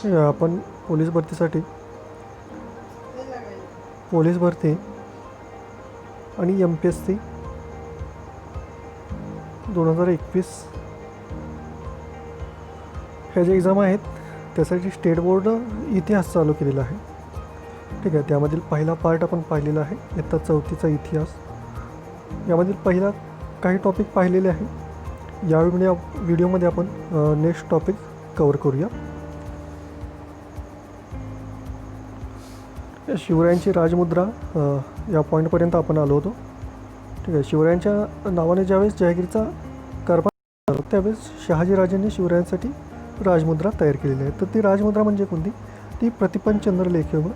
आपण पोलीस भरतीसाठी पोलीस भरती आणि MPSC 2021 ह्या ज्या एक्झाम आहेत त्यासाठी स्टेट बोर्ड इतिहास चालू केलेला आहे. ठीक आहे, त्यामधील पहिला पार्ट आपण पाहिलेला आहे, इयत्ता 4थीचा इतिहास. यामधील पहिला काही टॉपिक पाहिलेले आहे. या व्हिडिओमध्ये आपण नेक्स्ट टॉपिक कवर करूया. शिवरायांची राजमुद्रा या पॉईंटपर्यंत आपण आलो होतो. ठीक आहे, शिवरायांच्या नावाने ज्यावेळेस जहागीरचा कारभार झाला त्यावेळेस शहाजीराजांनी शिवरायांसाठी राजमुद्रा तयार केलेली आहे. तर ती राजमुद्रा म्हणजे कोणती? ती प्रतिपंचंद्रलेखेव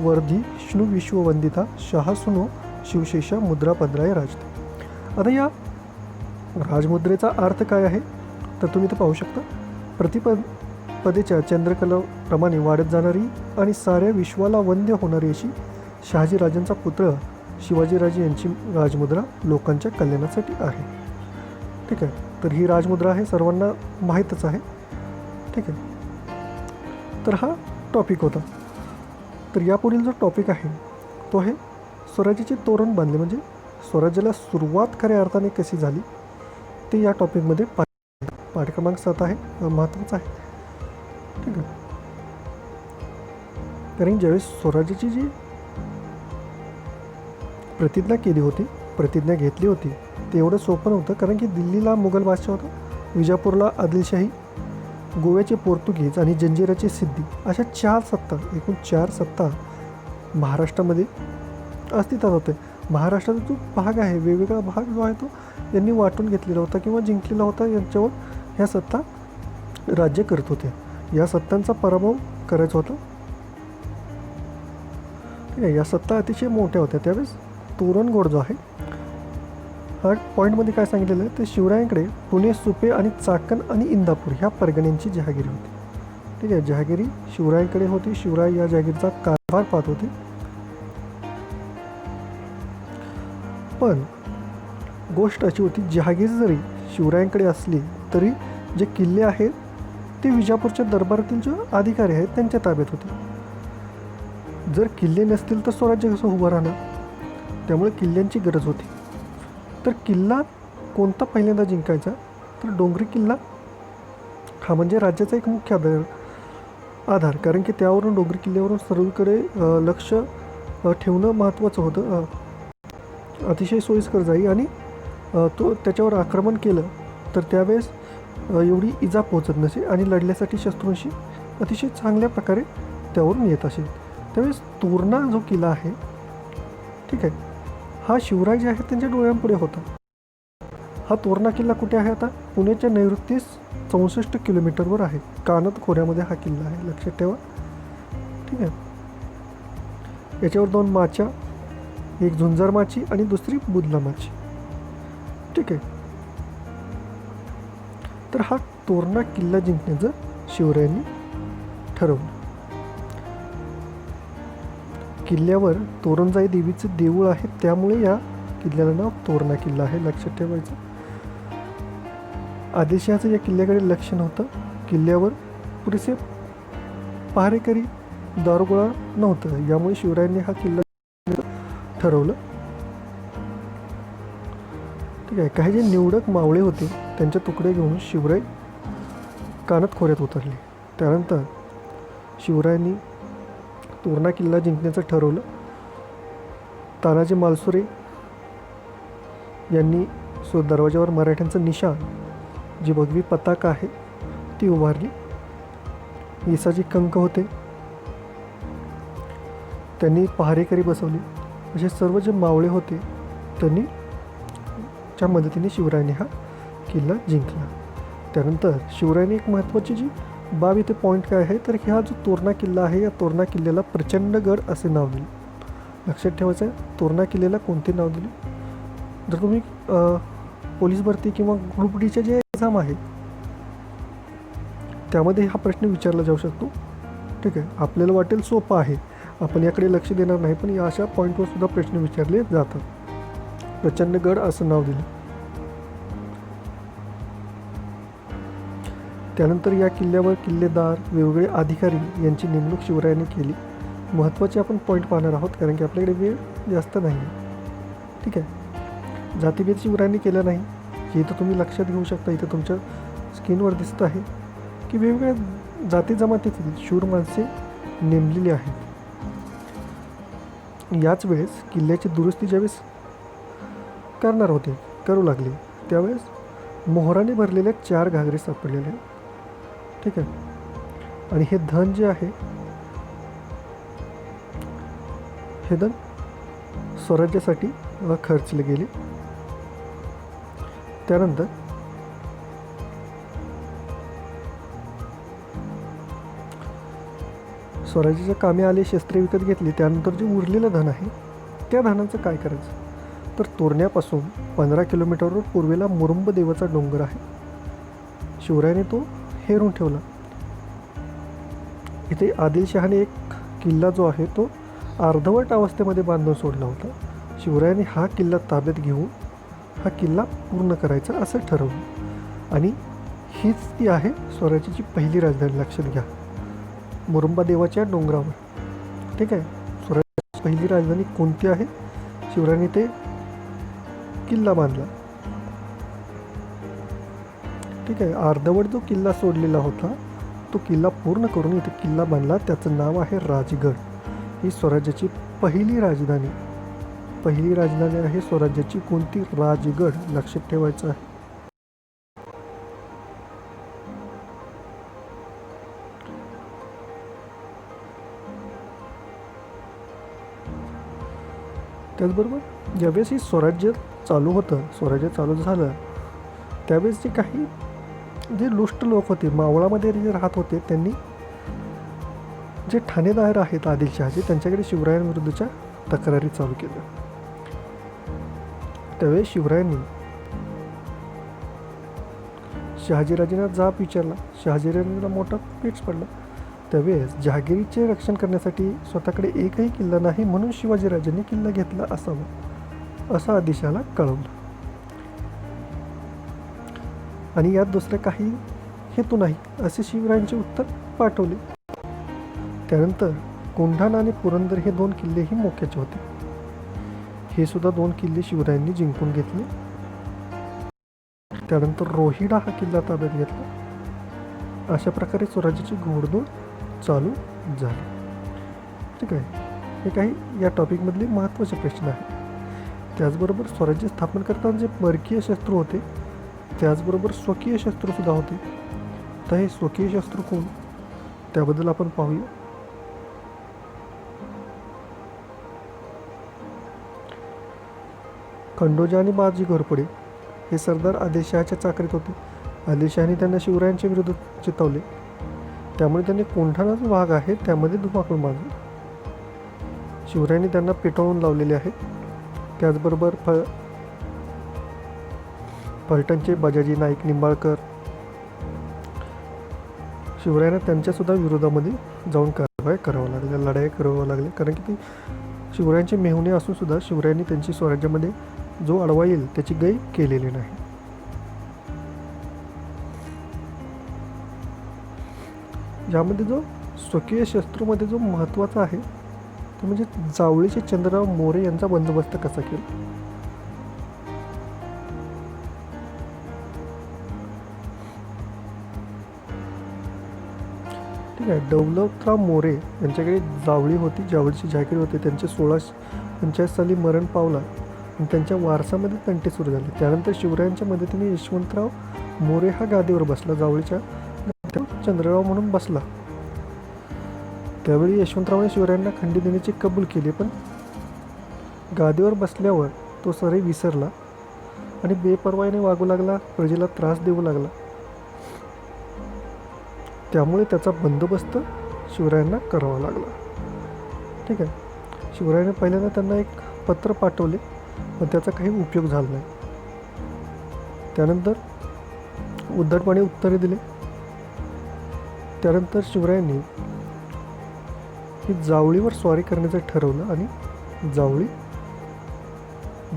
वर्धिष्णू विश्ववंदिता शहासुनो शिवशेषा मुद्रा भद्राय राजते. आता या राजमुद्रेचा अर्थ काय आहे तर तुम्ही ते पाहू शकता. प्रतिपदेच्या चंद्रकलाप्रमाणे वाढत जाणारी आणि साऱ्या विश्वाला वंद्य होणारी अशी शहाजीराजांचा पुत्र शिवाजीराजे यांची राजमुद्रा लोकांच्या कल्याणासाठी आहे. ठीक आहे, तर ही राजमुद्रा आहे, सर्वांना माहीतच आहे. ठीक आहे, तर हा टॉपिक होता. तर यापुढील जो टॉपिक आहे तो आहे स्वराज्याचे तोरण बांधले, म्हणजे स्वराज्याला सुरुवात खऱ्या अर्थाने कशी झाली ते या टॉपिकमध्ये पाठ क्रमांक 7 आहे, महत्त्वाचा आहे. ठीक आहे, कारण ज्यावेळेस स्वराज्याची जी प्रतिज्ञा घेतली होती ते एवढं सोपं नव्हतं. कारण की दिल्लीला मुघल बादशाह होता, विजापूरला आदिलशाही, गोव्याचे पोर्तुगीज आणि जंजिराचे सिद्धी अशा 4 सत्ता, एकूण 4 सत्ता महाराष्ट्रामध्ये अस्तित्वात होते. महाराष्ट्राचा जो भाग आहे, वेगवेगळा भाग जो आहे तो यांनी वाटून घेतलेला होता किंवा जिंकलेला होता. यांच्यावर ह्या सत्ता राज्य करत होत्या. या सत्तांचा पराभव करायचा होता. ठीक आहे, या सत्ता अतिशय मोठ्या होत्या. त्यावेळेस तोरणगड जो आहे हा पॉईंटमध्ये काय सांगितलेलं आहे तर शिवरायांकडे पुणे, सुपे आणि चाकण आणि इंदापूर ह्या परगण्यांची जहागिरी होती. ठीक आहे, जहागिरी शिवरायांकडे होती. शिवराय या जहागीरचा कारभार पाहत होते. पण गोष्ट अशी होती, जहागीर जरी शिवरायांकडे असली तरी जे किल्ले आहेत ते विजापूरच्या दरबारातील जे अधिकारी आहेत त्यांच्या ताब्यात होते. जर किल्ले नसतील तर स्वराज्य कसं उभं राहणार? त्यामुळे किल्ल्यांची गरज होती. तर किल्ला कोणता पहिल्यांदा जिंकायचा तर डोंगरी किल्ला हा म्हणजे राज्याचा एक मुख्य आधार. कारण की त्यावरून डोंगरी किल्ल्यावरून सर्वीकडे लक्ष ठेवणं महत्त्वाचं होतं. अतिशय सोयीस्कर जाई आणि तो त्याच्यावर आक्रमण केलं तर त्यावेळेस एवढी इजा पोहोचत नसे आणि लढण्यासाठी शस्त्रूंशी अतिशय चांगल्या प्रकारे त्यावरून येत असेल. त्यावेळेस तोरणा जो किल्ला आहे, ठीक आहे, हा शिवराय जे आहे त्यांच्या डोळ्यांपुढे होता. हा तोरणा किल्ला कुठे आहे? आता पुण्याच्या नैऋत्येस 64 किलोमीटरवर आहे. कानद खोऱ्यामध्ये हा किल्ला आहे, लक्षात ठेवा. ठीक आहे, याच्यावर 2 माच्या, एक झुंजार माची आणि दुसरी बुदला माची. ठीक आहे, तर हा तोरणा किल्ला जिंकण्याचं शिवरायांनी ठरवलं. किल्ल्यावर तोरणजाई देवीचं देऊळ आहे, त्यामुळे या किल्ल्याला नाव तोरणा किल्ला आहे, लक्षात ठेवायचं. आदिलशहाचं या किल्ल्याकडे लक्ष नव्हतं. किल्ल्यावर पुरेसे पहारेकरी, दारुगोळा नव्हतं. यामुळे शिवरायांनी हा किल्ला ठरवलं. ठीक आहे, काही जे निवडक मावळे होते त्यांच्या तुकडे घेऊन शिवराय कानद खोऱ्यात उतरले. त्यानंतर शिवरायांनी तोरणा किल्ला जिंकण्याचं ठरवलं. तानाजी मालुसरे यांनी दरवाजावर मराठ्यांचं निशाण, जी भगवी पताका आहे ती उभारली. इसाजी कंक होते, त्यांनी पहारेकरी बसवले. असे सर्व जे मावळे होते त्यांनी च्या मदतीने शिवरायांनी हा किल्ला जिंकला. त्यानंतर शिवरायांनी एक महत्त्वाची जी बाब इथे पॉईंट काय आहे तर हा जो तोरणा किल्ला आहे या तोरणा किल्ल्याला प्रचंडगड असे नाव दिले. लक्षात ठेवायचं आहे, तोरणा किल्ल्याला कोणते नाव दिले? जर तुम्ही पोलीस भरती किंवा ग्रुप डीच्या जे एक्झाम आहेत त्यामध्ये हा प्रश्न विचारला जाऊ शकतो. ठीक आहे, आपल्याला वाटेल सोपा आहे, आपण याकडे लक्ष देणार नाही, पण या अशा पॉईंटवर सुद्धा प्रश्न विचारले जातात. प्रचंडगड असं नाव दिलं. त्यानंतर या किल्ल्यावर किल्लेदार वेगवेगळे अधिकारी यांची नेमणूक शिवरायांनी केली. महत्त्वाचे आपण पॉईंट पाहणार आहोत कारण की आपल्याकडे वेळ जास्त नाही आहे. ठीक आहे. जातीभेद शिवरायांनी केला नाही. हे इथं तुम्ही लक्षात घेऊ शकता. इथं तुमच्या स्क्रीनवर दिसत आहे की वेगवेगळ्या जाती जमातीतील शूर माणसे नेमलेली आहेत. याच वेळेस किल्ल्याची दुरुस्ती ज्यावेळेस करणार होते, करू लागले, त्यावेळेस मोहराने भरलेल्या 4 घागरे सापडलेले आहेत. ठीक आहे. आणि हे धन जे आहे, हे धन स्वराज्यासाठी खर्चले गेले. त्यानंतर स्वराज्याच्या कामे आले, शस्त्रे विकत घेतली. त्यानंतर जे उरलेलं धन आहे त्या धनाचं काय करायचं, तर तोरण्यापासून 15 किलोमीटरवर पूर्वेला मुरुंब देवाचा डोंगर आहे. शिवरायाने तो हेरून ठेवला. इथे आदिलशहाने एक किल्ला जो आहे तो अर्धवट अवस्थेमध्ये बांधून सोडला होता. शिवरायाने हा किल्ला ताब्यात घेऊन हा किल्ला पूर्ण करायचा असं ठरवलं. आणि हीच ती आहे स्वराज्याची पहिली राजधानी. लक्षात घ्या, मुरुंबा देवाच्या डोंगरावर. ठीक आहे. स्वराज्याची पहिली राजधानी कोणती आहे? शिवरायाने ते किल्ला बांधला. ठीक आहे. अर्धवट जो किल्ला सोडलेला होता तो किल्ला पूर्ण करून इथे किल्ला बांधला. त्याचं नाव आहे राजगड. ही स्वराज्याची पहिली राजधानी. पहिली राजधानी आहे स्वराज्याची कोणती? राजगड. लक्षात ठेवायचं आहे. त्याचबरोबर ज्यावेळेस ही स्वराज्य चालू होतं, स्वराज्य चालू झालं, त्यावेळेस जे काही जे लुष्ट लोक होते, मावळामध्ये जे राहत होते, त्यांनी जे ठाणेदार आहेत आदिलशहाचे, त्यांच्याकडे शिवरायांविरुद्धच्या तक्रारी चालू केल्या. त्यावेळेस शिवरायांनी शहाजीराजेंना जाब विचारला. शहाजीराजेंना मोठा पेच पडला. त्यावेळेस जहागिरीचे रक्षण करण्यासाठी स्वतःकडे एकही किल्ला नाही, म्हणून शिवाजीराजांनी किल्ला घेतला असावा असं आदिलशहाला कळवलं. आणि यात दुसरे काही हेतू नाही असे शिवरायांचे उत्तर पाठवले. त्यानंतर कोंढाणा आणि पुरंदर हे 2 किल्लेही मोक्याचे होते. हे सुद्धा 2 किल्ले शिवरायांनी जिंकून घेतले. त्यानंतर रोहिडा हा किल्ला ताब्यात घेतला. अशा प्रकारे स्वराज्याची घोडदौड चालू झाली. ठीक आहे. हे काही या टॉपिकमधले महत्त्वाचे प्रश्न आहेत. त्याचबरोबर स्वराज्य स्थापन करताना जे परकीय शस्त्र होते, त्याचबरोबर स्वकीय शस्त्रसुद्धा होते. तर हे स्वकीय शस्त्र कोण, त्याबद्दल आपण पाहूया. खंडोजा आणि बाजी घोरपडे हे सरदार आदिलशहाच्या चाकरीत होते. आदिलशहाने त्यांना शिवरायांच्या विरोधात चितवले. त्यामुळे त्यांनी कोंढाणा जो भाग आहे त्यामध्ये धुमाकूळ माजवला. शिवरायांनी त्यांना पेटवून लावलेले आहे. त्याचबरोबर फलटणचे बजाजी नाईक निंबाळकर, शिवरायांना त्यांच्यासुद्धा विरोधामध्ये जाऊन कारवाया कराव्या लागल्या, लढाई कराव्या लागल्या. कारण की ते शिवरायांचे मेहुणे असून सुद्धा शिवरायांनी त्यांची स्वराज्यामध्ये जो अडवा येईल त्याची गय केलेली नाही. ज्यामध्ये जो स्वकीय शस्त्रोमध्ये जो महत्त्वाचा आहे तो म्हणजे जावळीचे चंद्रराव मोरे यांचा बंदोबस्त कसा केला. ठीक आहे. दौलतराव मोरे यांच्याकडे जावळी होती, जावळीची जागीर होती. त्यांचे 1645 साली मरण पावला आणि त्यांच्या वारसामध्ये तंटे सुरू झाले. त्यानंतर शिवरायांच्या मदतीने यशवंतराव मोरे हा गादीवर बसला. जावळीच्या चंद्रराव म्हणून बसला. त्यावेळी यशवंतरावने शिवरायांना खंडी देण्याची कबूल केली, पण गादीवर बसल्यावर तो सारे विसरला आणि बेपर्वाईने वागू लागला, प्रजेला त्रास देऊ लागला. त्यामुळे त्याचा बंदोबस्त शिवरायांना करावा लागला. ठीक आहे. शिवरायाने पहिल्यांदा त्यांना एक पत्र पाठवले, पण त्याचा काही उपयोग झाला नाही. त्यानंतर उद्धटपणे उत्तरे दिले. त्यानंतर शिवरायांनी ही जावळीवर स्वारी करण्याचं ठरवलं आणि जावळी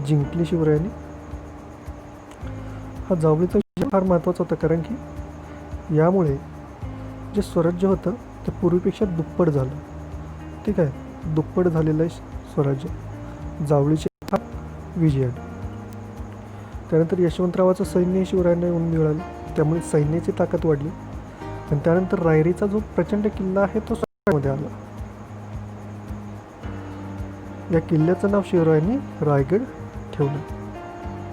जिंकली शिवरायांनी. हा जावळीचा विषय फार महत्त्वाचा होता, कारण की यामुळे जे स्वराज्य होतं ते पूर्वीपेक्षा दुप्पट झालं. ठीक आहे, दुप्पट झालेलं आहे स्वराज्य जावळीच्या विजयाने. त्यानंतर यशवंतरावाचं सैन्य शिवरायांना येऊन मिळालं, त्यामुळे सैन्याची ताकद वाढली. आणि त्यानंतर रायरीचा जो प्रचंड किल्ला आहे तो स्वराज्यामध्ये आला. या किल्ल्याचं नाव शिवरायांनी रायगड ठेवलं.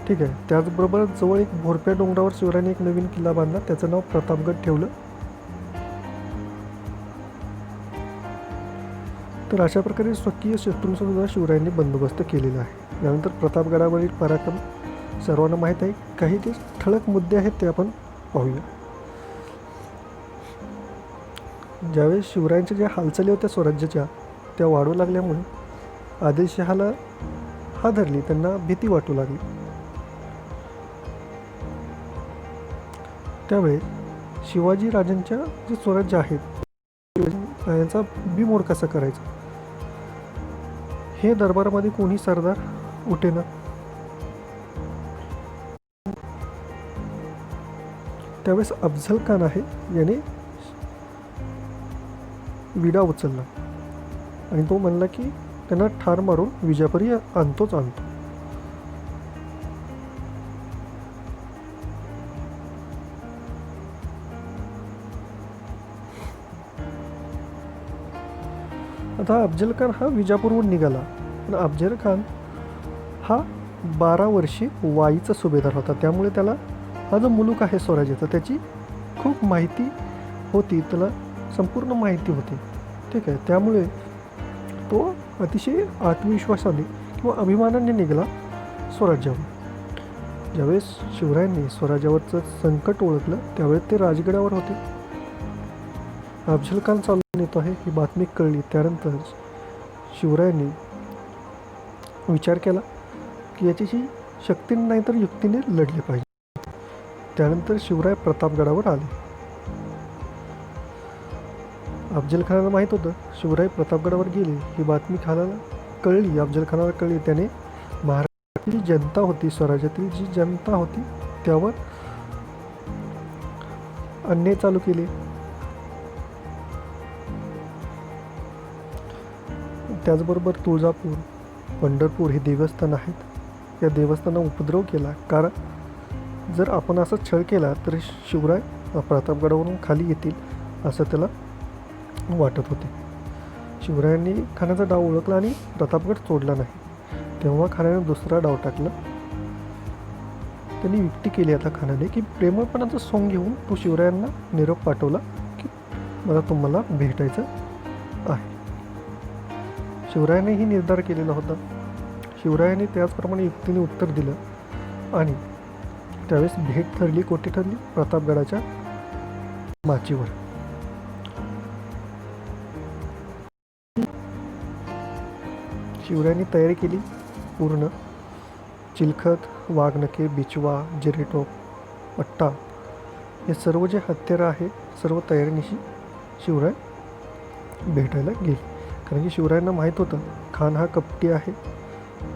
ठीक आहे, त्याचबरोबर जवळ एक भोरप्या डोंगरावर शिवरायांनी एक नवीन किल्ला बांधला, त्याचं नाव प्रतापगड ठेवलं. तर अशा प्रकारे स्वकीय शत्रूंचा सुद्धा शिवरायांनी बंदोबस्त केलेला आहे. यानंतर प्रतापगडावरील पराक्रम सर्वांना माहीत आहे. काही जे ठळक मुद्दे आहेत ते आपण पाहूया. ज्यावेळेस शिवरायांच्या ज्या हालचाली होत्या स्वराज्याच्या त्या वाढू लागल्यामुळे आदिलशहाला हादरली, त्यांना भीती वाटू लागली. त्यावेळेस शिवाजी राजांच्या जे स्वराज्य आहेत यांचा बिमोड कसा करायचा हे दरबारामध्ये कोणी सरदार उठेना. त्यावेळेस अफझल खान आहे याने विडा उचलला आणि तो म्हणला की त्यांना ठार मारून विजापुरी आणतोच आणतो. आता अफजल खान हा विजापूरहून निघाला. पण अफजल खान हा 12 वर्षे वाईचा सुभेदार होता, त्यामुळे त्याला हा जो मुलूक आहे स्वराज्याचा त्याची खूप माहिती होती, त्याला संपूर्ण माहिती होती. ठीक आहे, त्यामुळे तो अतिशय आत्मविश्वासाने किंवा अभिमानाने निघाला स्वराज्यावर. ज्यावेळेस शिवरायांनी स्वराज्यावरचं संकट ओळखलं त्यावेळेस ते राजगडावर होते. अफजल खान चालून येतो आहे ही बातमी कळली. त्यानंतर शिवरायांनी विचार केला की याच्याशी शक्तीने नाही तर युक्तीने लढले पाहिजे. त्यानंतर शिवराय प्रतापगडावर आले. अफजल खानाला माहीत होतं शिवराय प्रतापगडावर गेले, ही बातमी खानाला कळली, अफजल खानाला कळली. त्याने महाराष्ट्रातील जनता होती, स्वराज्यातील जी जनता होती त्यावर अन्याय चालू केले. त्याचबरोबर तुळजापूर, पंढरपूर हे देवस्थान आहेत, या देवस्थानावर उपद्रव केला. कारण जर आपण असा छळ केला तर शिवराय प्रतापगडावरून खाली येतील असं त्याला वाटत होते. शिवरायांनी खानाचा डाव ओळखला आणि प्रतापगड सोडला नाही. तेव्हा खानाने दुसरा डाव टाकला. त्यांनी युक्ती केली आता खानाने की प्रेमळपणाचं सोंग घेऊन तो शिवरायांना निरोप पाठवला की मला तुम्हाला भेटायचं आहे. शिवरायानेही निर्धार केलेला होता. शिवरायाने त्याचप्रमाणे युक्तीने उत्तर दिलं आणि त्यावेळेस भेट ठरली. कोठे ठरली? प्रतापगडाच्या माचीवर. शिवरायांनी तयारी केली पूर्ण. चिलखत, वाघनखे, बिचवा, जिरेटोप, पट्टा हे सर्व जे हत्यारं आहे सर्व तयारीनिशी शिवराय भेटायला गेले. कारण की शिवरायांना माहीत होतं खान हा कपटी आहे,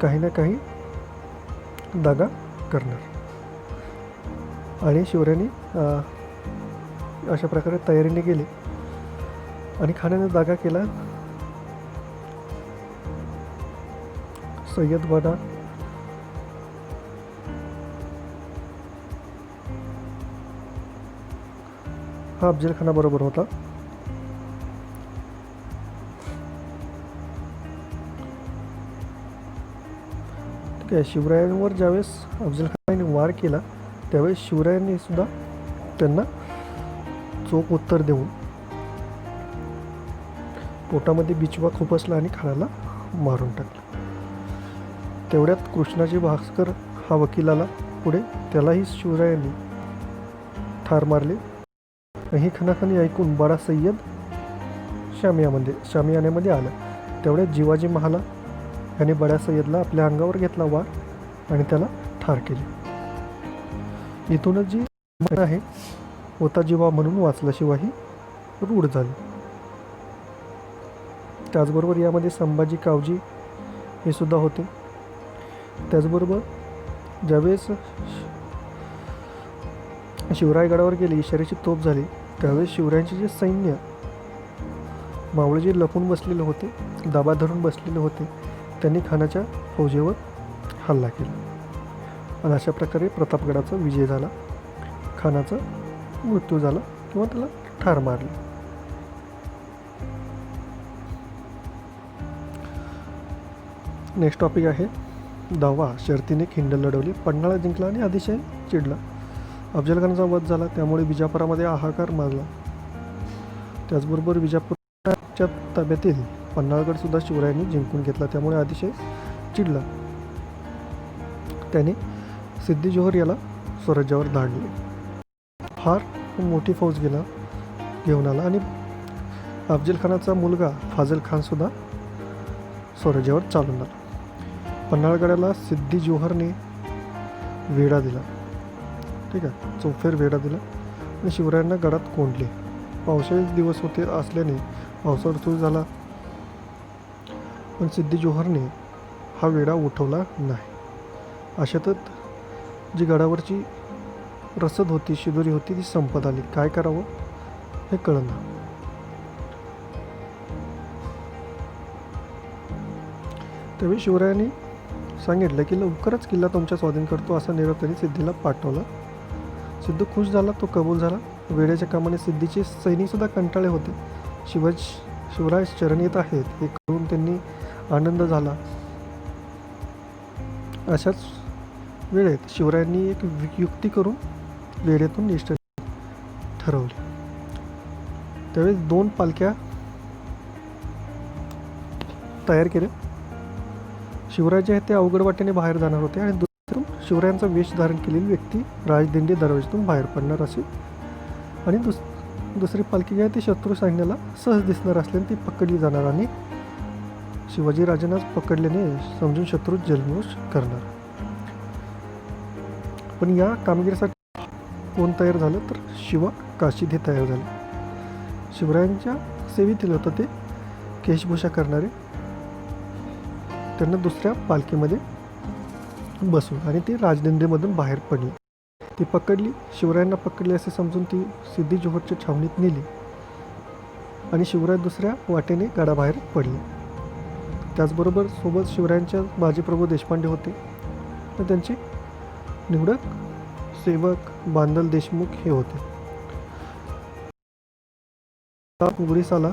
काही ना काही दागा करणार. आणि शिवरायांनी अशा प्रकारे तयारीने गेले आणि खानाने दागा केला. सय्यदवाडा, हा अफजल खानाबरोबर होता. ठीक आहे, शिवरायांवर ज्यावेळेस अफजल खानाने वार केला त्यावेळेस शिवरायांनी सुद्धा त्यांना चोख उत्तर देऊन पोटामध्ये बिचवा खुपसला आणि खानाला मारून टाकला. तेवढ्यात कृष्णाजी भास्कर हा वकील आला पुढे, त्यालाही शिवरायांनी ठार मारले. ही खणाखणी ऐकून बडा सय्यद शामियान्यामध्ये आला. तेवढ्यात जिवाजी महाला याने बड्या सय्यदला आपल्या अंगावर घेतला वार आणि त्याला ठार केले. इथूनच जी आहे होता जीवा म्हणून वाचला शिवाही रूढ झाली. त्याचबरोबर यामध्ये संभाजी कावजी हे सुद्धा होते. त्याचबरोबर ज्यावेळेस शिवराय गडावर गेले, इशाऱ्याची तोफ झाली. त्यावेळेस शिवरायांचे जे सैन्य मावळे जे लपून बसलेले होते, दाबा धरून बसलेले होते, त्यांनी खानाच्या फौजेवर हल्ला केला आणि अशा प्रकारे प्रतापगडाचा विजय झाला. खानाचा मृत्यू झाला किंवा त्याला ठार मारले. नेक्स्ट टॉपिक आहे 10वा. शर्तीने खिंड लढवली, पन्हाळा जिंकला आणि अतिशय चिडला. अफजलखानाचा वध झाला, त्यामुळे विजापुरामध्ये हाहाकार माजला. त्याचबरोबर विजापूरच्या ताब्यातील पन्हाळगड सुद्धा शिवरायांनी जिंकून घेतला, त्यामुळे अतिशय चिडला. त्याने सिद्दी जोहर याला स्वराज्यावर धाडले. फार मोठी फौज घेऊन आला आणि अफजलखानाचा मुलगा फाझल खान सुद्धा स्वराज्यावर चालून आला. पन्हाळगडाला सिद्दी जोहरने वेढा दिला, ठीक आहे, चौफेर वेढा दिला आणि शिवरायांना गडात कोंडले. पावसाळे दिवस होते असल्याने पावसाळा सुरू झाला, पण सिद्दी जोहरने हा वेढा उठवला नाही. अशातच जी गडावरची रसद होती, शिदोरी होती, ती संपत आली. काय करावं हे कळेना. त्यावेळी शिवरायांनी सांगितलं की लवकरच किल्ला तुमच्या स्वाधीन करतो, असा निरोप त्यांनी सिद्धीला पाठवला. सिद्ध खुश झाला, तो कबूल झाला. वेड्याच्या कामाने सिद्धीचे सैनिकसुद्धा कंटाळले होते. शिवराय शरण येत आहेत हे करून त्यांनी आनंद झाला. अशाच वेळेत शिवरायांनी एक युक्ती करून वेड्यातून निष्ठा ठरवली. त्यावेळेस 2 पालख्या तयार केल्या. शिवराय जे आहेत ते अवघड वाटेने बाहेर जाणार होते आणि दुसरीतून शिवरायांचा वेश धारण केलेली व्यक्ती राजदिंडी दरवाजातून बाहेर पडणार असे, आणि दुसरी पालखी जी आहे ती शत्रू सैन्याला सहज दिसणार असल्याने ती पकडली जाणार आणि शिवाजीराजांनाच पकडल्याने समजून शत्रू जल्लोष करणार. पण या कामगिरीसाठी कोण तयार झालं तर शिवा काशीद हे तयार झाले. शिवरायांच्या सेवेतील होतं ते केशभूषा करणारे. त्यांना दुसऱ्या पालखीमध्ये बसून आणि ती राजदिंडीमधून बाहेर पडली. ती पकडली, शिवरायांना पकडली असे समजून ती सिद्दी जोहरच्या छावणीत नेली आणि शिवराय दुसऱ्या वाटेने गडाबाहेर पडले. त्याचबरोबर सोबत शिवरायांच्या बाजीप्रभू देशपांडे होते आणि त्यांचे निवडक सेवक बांदल देशमुख हे होते. उघडीस आला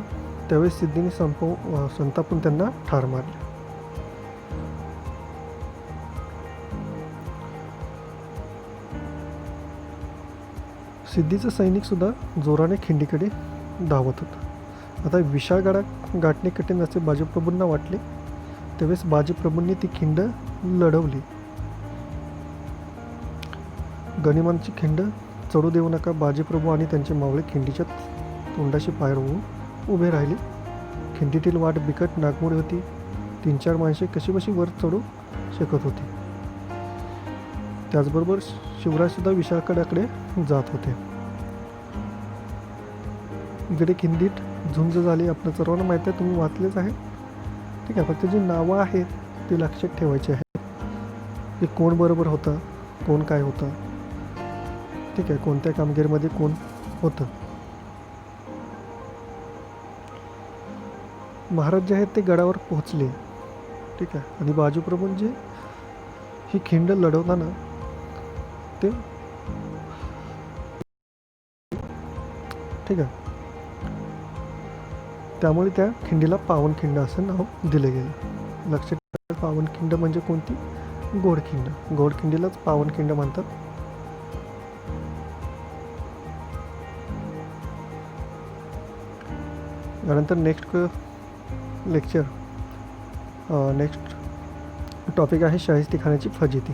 त्यावेळेस सिद्धीने संतापून त्यांना ठार मारले. सिद्धीचं सैनिक सुद्धा जोराने खिंडीकडे धावत होतं. आता विशाळ गडा गाठणे कठीण असे बाजीप्रभूंना वाटले. त्यावेळेस बाजीप्रभूंनी ती खिंड लढवली. गनिमांची खिंड चढू देऊ नका. बाजीप्रभू आणि त्यांचे मावळे खिंडीच्या तोंडाशी पाय रोवून उभे राहिले. खिंडीतील वाट बिकट नागमोडी होती. 3-4 माणसे कशीबशी वर चढू शकत होती. त्याचबरोबर शिवरायसुद्धा विशाळगडाकडे जात होते. इकडे खिंडीत झुंज झाली. आपल्या सर्वांना माहीत आहे, तुम्ही वाचलेच आहे, ठीक आहे. फक्त जी नावं आहेत ती लक्षात ठेवायची आहेत की कोण बरोबर होतं, कोण काय होतं, ठीक आहे, कोणत्या कामगिरीमध्ये कोण होतं. महाराज जे आहेत ते गडावर पोहोचले, ठीक आहे, आणि बाजीप्रभूंनी जे ही खिंड लढवताना ते, ठीक आहे, त्यामुळे त्या खिंडीला पावनखिंड असं नाव दिले गेले. लक्षात ठेवा, पावनखिंड म्हणजे कोणती? गोडखिंड. गोडखिंडीलाच पावनखिंड म्हणतात. यानंतर नेक्स्ट टॉपिक आहे शाहिस्तेखानाची फजिती.